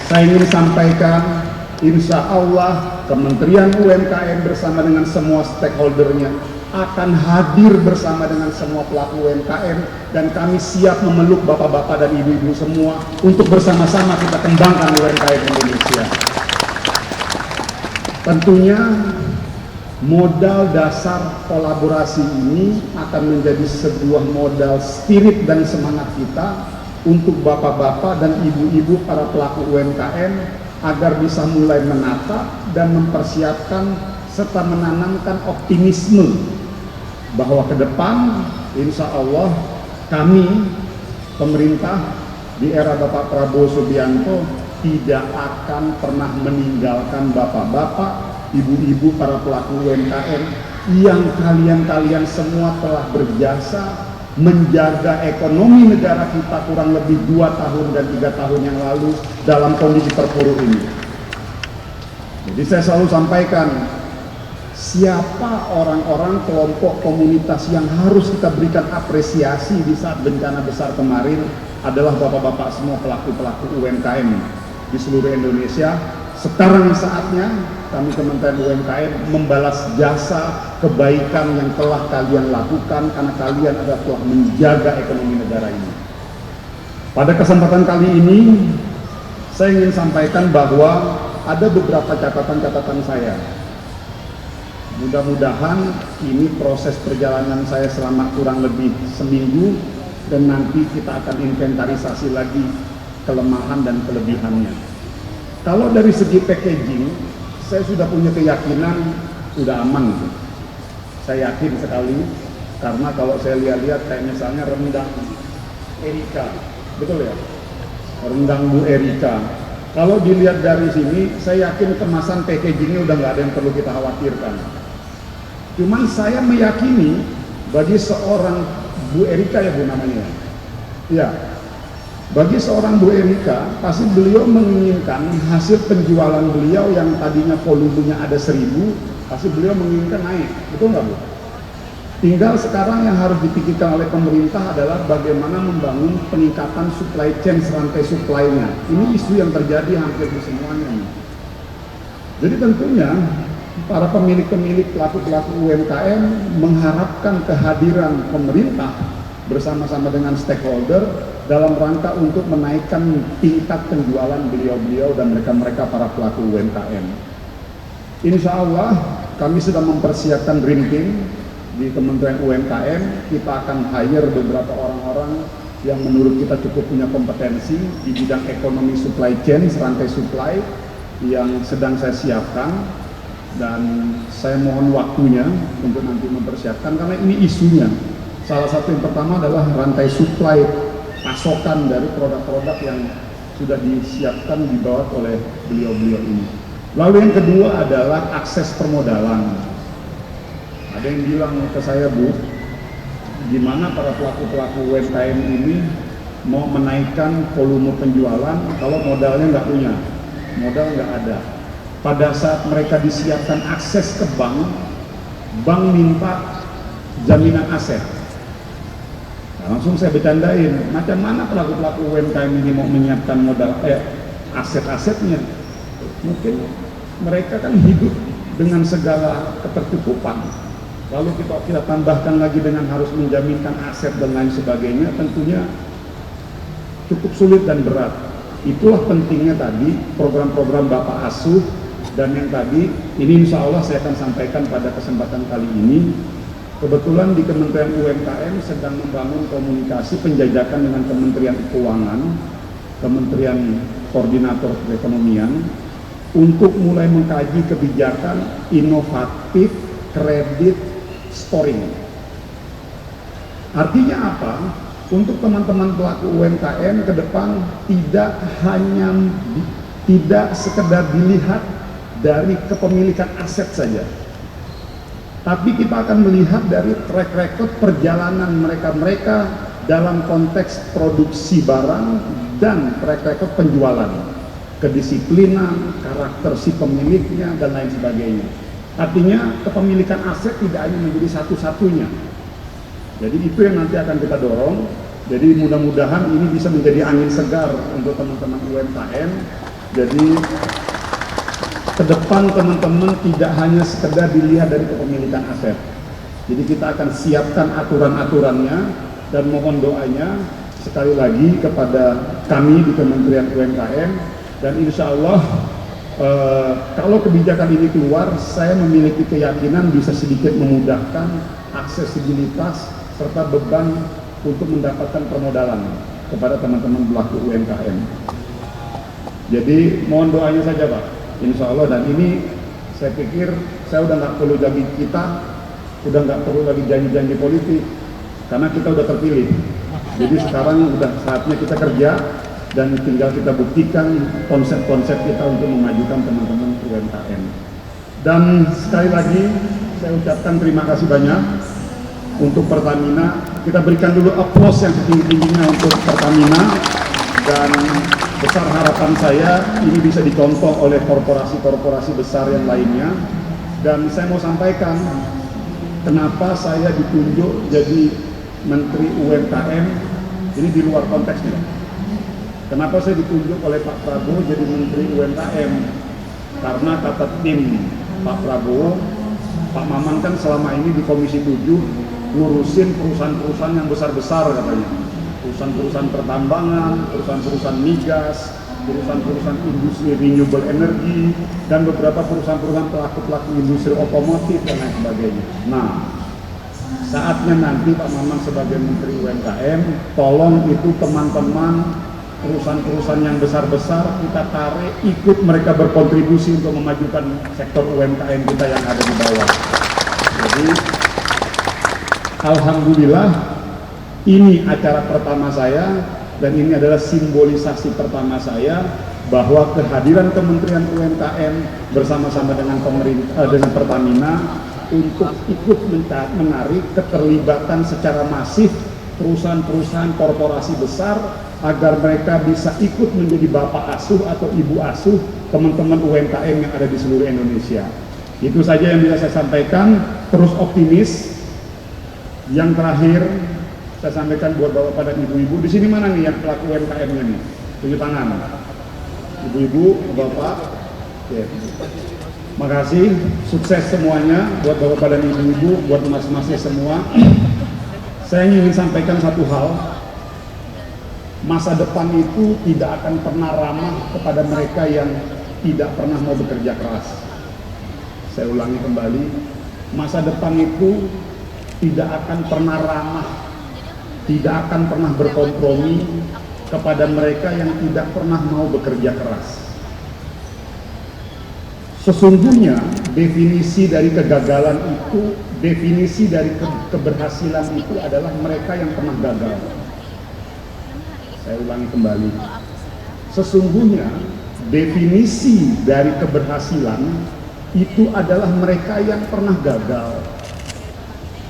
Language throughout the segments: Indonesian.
Saya ingin sampaikan, insya Allah Kementerian UMKM bersama dengan semua stakeholdernya akan hadir bersama dengan semua pelaku UMKM, dan kami siap memeluk bapak-bapak dan ibu-ibu semua untuk bersama-sama kita kembangkan UMKM Indonesia. Tentunya modal dasar kolaborasi ini akan menjadi sebuah modal spirit dan semangat kita untuk bapak-bapak dan ibu-ibu para pelaku UMKM agar bisa mulai menata dan mempersiapkan serta menanamkan optimisme bahwa ke depan insya Allah kami pemerintah di era Bapak Prabowo Subianto tidak akan pernah meninggalkan bapak-bapak, ibu-ibu para pelaku UMKM yang kalian semua telah berjasa menjaga ekonomi negara kita kurang lebih 2 tahun dan 3 tahun yang lalu dalam kondisi terpuruk ini. Jadi saya selalu sampaikan, siapa orang-orang, kelompok, komunitas yang harus kita berikan apresiasi di saat bencana besar kemarin adalah bapak-bapak semua pelaku-pelaku UMKM di seluruh Indonesia. Sekarang saatnya kami Kementerian UMKM membalas jasa kebaikan yang telah kalian lakukan, karena kalian adalah telah menjaga ekonomi negara ini. Pada kesempatan kali ini saya ingin sampaikan bahwa ada beberapa catatan-catatan saya. Mudah-mudahan ini proses perjalanan saya selama kurang lebih seminggu, dan nanti kita akan inventarisasi lagi kelemahan dan kelebihannya. Kalau dari segi packaging, saya sudah punya keyakinan sudah aman. Saya yakin sekali, karena kalau saya lihat-lihat kayak misalnya rendang Erika, betul ya? Rendang Bu Erika. Kalau dilihat dari sini, saya yakin kemasan packagingnya udah nggak ada yang perlu kita khawatirkan. Cuman saya meyakini bagi seorang Bu Erika, ya Bu namanya, ya, bagi seorang Bu Erika, pasti beliau menginginkan hasil penjualan beliau yang tadinya volumenya ada 1000, pasti beliau menginginkan naik, betul nggak Bu? Tinggal sekarang yang harus dipikirkan oleh pemerintah adalah bagaimana membangun peningkatan supply chain, rantai supply-nya. Ini isu yang terjadi hampir di semuanya. Jadi tentunya para pemilik-pemilik, pelaku-pelaku UMKM mengharapkan kehadiran pemerintah bersama-sama dengan stakeholder dalam rangka untuk menaikkan tingkat penjualan beliau-beliau dan mereka-mereka para pelaku UMKM. Insya Allah kami sudah mempersiapkan dream team di Kementerian UMKM. Kita akan hire beberapa orang-orang yang menurut kita cukup punya kompetensi di bidang ekonomi supply chain, rantai supply yang sedang saya siapkan, dan saya mohon waktunya untuk nanti mempersiapkan karena ini isunya. Salah satu yang pertama adalah rantai supply, pasokan dari produk-produk yang sudah disiapkan dibawa oleh beliau-beliau ini. Lalu yang kedua adalah akses permodalan. Ada yang bilang ke saya, Bu, gimana para pelaku-pelaku UMKM ini mau menaikkan volume penjualan kalau modalnya nggak punya, modal nggak ada. Pada saat mereka disiapkan akses ke bank, bank minta jaminan aset. Langsung saya bercandain, macam mana pelaku-pelaku UMKM ini mau menyiapkan modal aset-asetnya? Mungkin mereka kan hidup dengan segala ketercukupan. Lalu kita tambahkan lagi dengan harus menjaminkan aset dan lain sebagainya, tentunya cukup sulit dan berat. Itulah pentingnya tadi program-program Bapak Asuh, dan yang tadi ini insya Allah saya akan sampaikan pada kesempatan kali ini. Kebetulan di Kementerian UMKM sedang membangun komunikasi penjajakan dengan Kementerian Keuangan, Kementerian Koordinator Perekonomian, untuk mulai mengkaji kebijakan inovatif kredit scoring. Artinya apa? Untuk teman-teman pelaku UMKM ke depan tidak sekedar dilihat dari kepemilikan aset saja, tapi kita akan melihat dari track record perjalanan mereka dalam konteks produksi barang dan track record penjualan, kedisiplinan, karakter si pemiliknya, dan lain sebagainya. Artinya kepemilikan aset tidak hanya menjadi satu-satunya. Jadi itu yang nanti akan kita dorong. Jadi mudah-mudahan ini bisa menjadi angin segar untuk teman-teman UMKM Jadi ke depan teman-teman tidak hanya sekedar dilihat dari kepemilikan aset. Jadi kita akan siapkan aturan-aturannya dan mohon doanya sekali lagi kepada kami di Kementerian UMKM, dan insya Allah kalau kebijakan ini keluar, saya memiliki keyakinan bisa sedikit memudahkan aksesibilitas serta beban untuk mendapatkan permodalan kepada teman-teman pelaku UMKM. Jadi mohon doanya saja Pak, insya Allah. Dan ini saya pikir saya udah nggak perlu lagi udah nggak perlu lagi janji-janji politik karena kita udah terpilih. Jadi sekarang udah saatnya kita kerja dan tinggal kita buktikan konsep-konsep kita untuk memajukan teman-teman UMKM. Dan sekali lagi saya ucapkan terima kasih banyak untuk Pertamina. Kita berikan dulu aplaus yang setinggi-tingginya untuk Pertamina, dan besar harapan saya ini bisa dicontoh oleh korporasi-korporasi besar yang lainnya. Dan saya mau sampaikan kenapa saya ditunjuk jadi Menteri UMKM, ini di luar konteksnya. Kenapa saya ditunjuk oleh Pak Prabowo jadi Menteri UMKM? Karena kata tim Pak Prabowo, Pak Maman kan selama ini di Komisi 7 ngurusin perusahaan-perusahaan yang besar-besar katanya. Perusahaan-perusahaan pertambangan, perusahaan-perusahaan migas, perusahaan-perusahaan industri renewable energy, dan beberapa perusahaan-perusahaan pelaku-pelaku industri otomotif dan lain sebagainya. Nah, saatnya nanti Pak Maman sebagai Menteri UMKM, tolong itu teman-teman perusahaan-perusahaan yang besar-besar kita tarik ikut mereka berkontribusi untuk memajukan sektor UMKM kita yang ada di bawah. Jadi alhamdulillah ini acara pertama saya, dan ini adalah simbolisasi pertama saya bahwa kehadiran Kementerian UMKM bersama-sama dengan pemerintah dengan Pertamina untuk ikut menarik keterlibatan secara masif perusahaan-perusahaan korporasi besar agar mereka bisa ikut menjadi bapak asuh atau ibu asuh teman-teman UMKM yang ada di seluruh Indonesia. Itu saja yang bisa saya sampaikan. Terus optimis. Yang terakhir saya sampaikan buat bapak dan ibu-ibu. Di sini mana nih yang pelaku UMKM-nya nih? Tunjuk tangan. Ibu-ibu, bapak. Ya. Makasih. Sukses semuanya buat bapak dan ibu-ibu, buat mas-masnya semua. Saya ingin sampaikan satu hal. Masa depan itu tidak akan pernah ramah kepada mereka yang tidak pernah mau bekerja keras. Saya ulangi kembali, masa depan itu tidak akan pernah ramah, tidak akan pernah berkompromi kepada mereka yang tidak pernah mau bekerja keras. Sesungguhnya definisi dari kegagalan itu, definisi dari keberhasilan itu adalah mereka yang pernah gagal. Saya ulangi kembali, sesungguhnya definisi dari keberhasilan itu adalah mereka yang pernah gagal.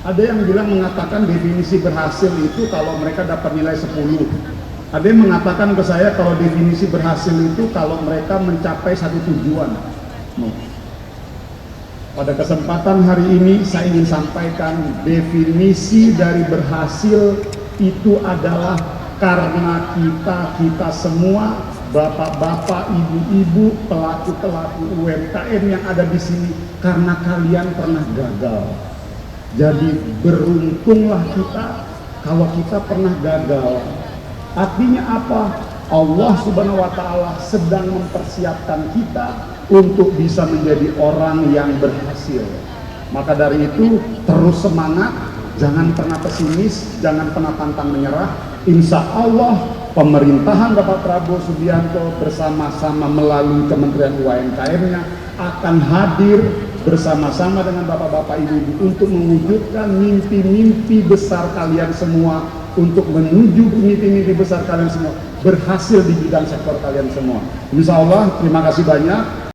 Ada yang bilang mengatakan definisi berhasil itu kalau mereka dapat nilai 10. Ada yang mengatakan ke saya kalau definisi berhasil itu kalau mereka mencapai satu tujuan. Pada kesempatan hari ini saya ingin sampaikan definisi dari berhasil itu adalah karena kita semua, bapak-bapak, ibu-ibu, pelaku-pelaku UMKM yang ada di sini, karena kalian pernah gagal. Jadi beruntunglah kita kalau kita pernah gagal. Artinya apa? Allah Subhanahu wa Ta'ala sedang mempersiapkan kita untuk bisa menjadi orang yang berhasil. Maka dari itu terus semangat, jangan pernah pesimis, jangan pernah pantang menyerah. Insya Allah pemerintahan Bapak Prabowo Subianto bersama-sama melalui Kementerian UMKM-nya akan hadir bersama-sama dengan bapak-bapak ibu-ibu untuk mewujudkan mimpi-mimpi besar kalian semua, untuk menuju mimpi-mimpi besar kalian semua, berhasil di bidang sektor kalian semua. Insya Allah, terima kasih banyak.